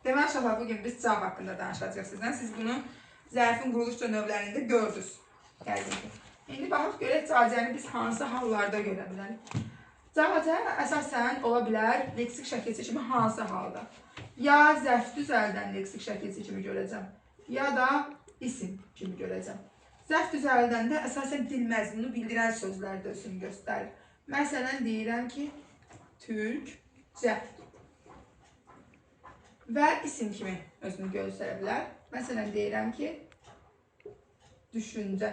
Deməli uşaqlar, bugün biz cavab haqqında danışacağıq sizdən. Siz bunu zərfin quruluş növlərində gördünüz. İndi baxaq görək cavacəni biz hansı hallarda görə bilərik. Cavacə əsasən ola bilər leksik şəkil seçimi hansı halda? Ya zərf düzəldən leksik şəkil seçimi görəcəm, ya da isim kimi görəcəm. Zərf düzəldəndə əsasən dil məzmunu bildirən sözlər də özünü göstərir. Məsələn, deyirəm ki, Türkcə. Və isim kimi özünü göstərə bilər. Məsələn, deyirəm ki, düşüncə.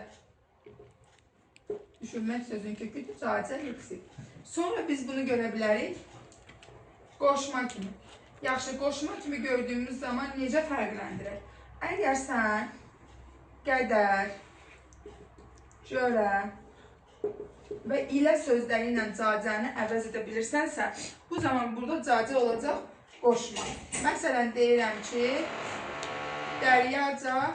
Düşünmək sözün köküdür, cavacə leksik. Sonra biz bunu görə bilərik qoşma kimi. Yaxşı, qoşma kimi gördüyümüz zaman necə fərqləndirək? Əgər sən qədər, görə və ilə sözləri ilə cavacəni əvəz edə bilirsənsə, bu zaman burada cavacə olacaq qoşma. Məsələn, deyirəm ki, dəryaca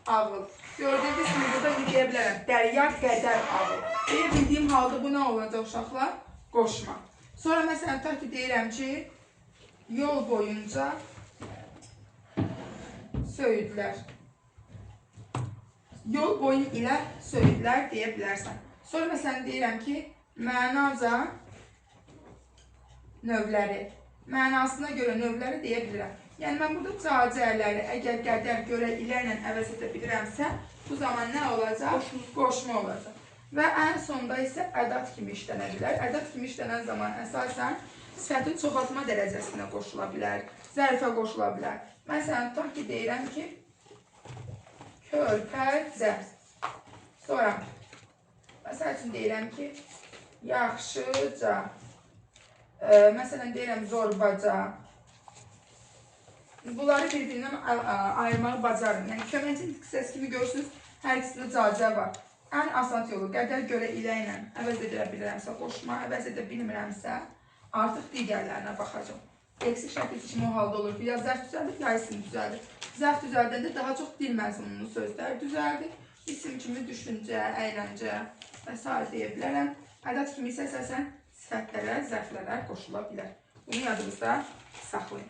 ağıl. Gördüyünüz kimi burada deyə bilərəm, dərya qədər ağıl. Deyə bildiyim halda bu nə olacaq uşaqlar? Qoşma. Sonra məsələn, tutaq ki, deyirəm ki, yol boyunca söyüdlər. Yol boyu ilə söyüdlər deyə bilərsən. Sonra məsələn, deyirəm ki, mənaca növləri. Mənasına görə növləri deyə bilirəm. Yəni, mən burada cavacələri əgər qədər, görə, ilə ilə əvəz edə bilirəmsə, bu zaman nə olacaq? Qoşma olacaq. Və ən sonda isə ədat kimi işlənə bilər. Ədat kimi işlənən zaman əsasən sifətin çoxaltma dərəcəsinə qoşula bilər, zərfə qoşula bilər. Məsələn, tutaq ki, deyirəm ki, körpəcə. Sonra, məsəl üçün deyirəm ki, yaxşıca. Məsələn, deyirəm zorbaca. Bunları bir-birindən ayırmağı bacarın. Yəni, köməkçi hissəsi kimi görürsünüz, hər ikisində cavacə var. Ən asan yolu qədər görə ilə ilə əvəz edə bilirəmsə, qoşma, əvəz edə bilmirəmsə, artıq digərlərinə baxacam. Leksik şəkil seçimi o halda olur ki, ya zərf düzəldir, ya isim düzəldir. Zərf düzəldəndə daha çox dil məzmunlu sözlər düzəldir. İsim kimi düşüncə, əyləncə və s. deyə bilərəm. Ədat kimi isə əsasən sifətlərə, zərflərə qoşula bilər. Bunu yadınızda saxlayın.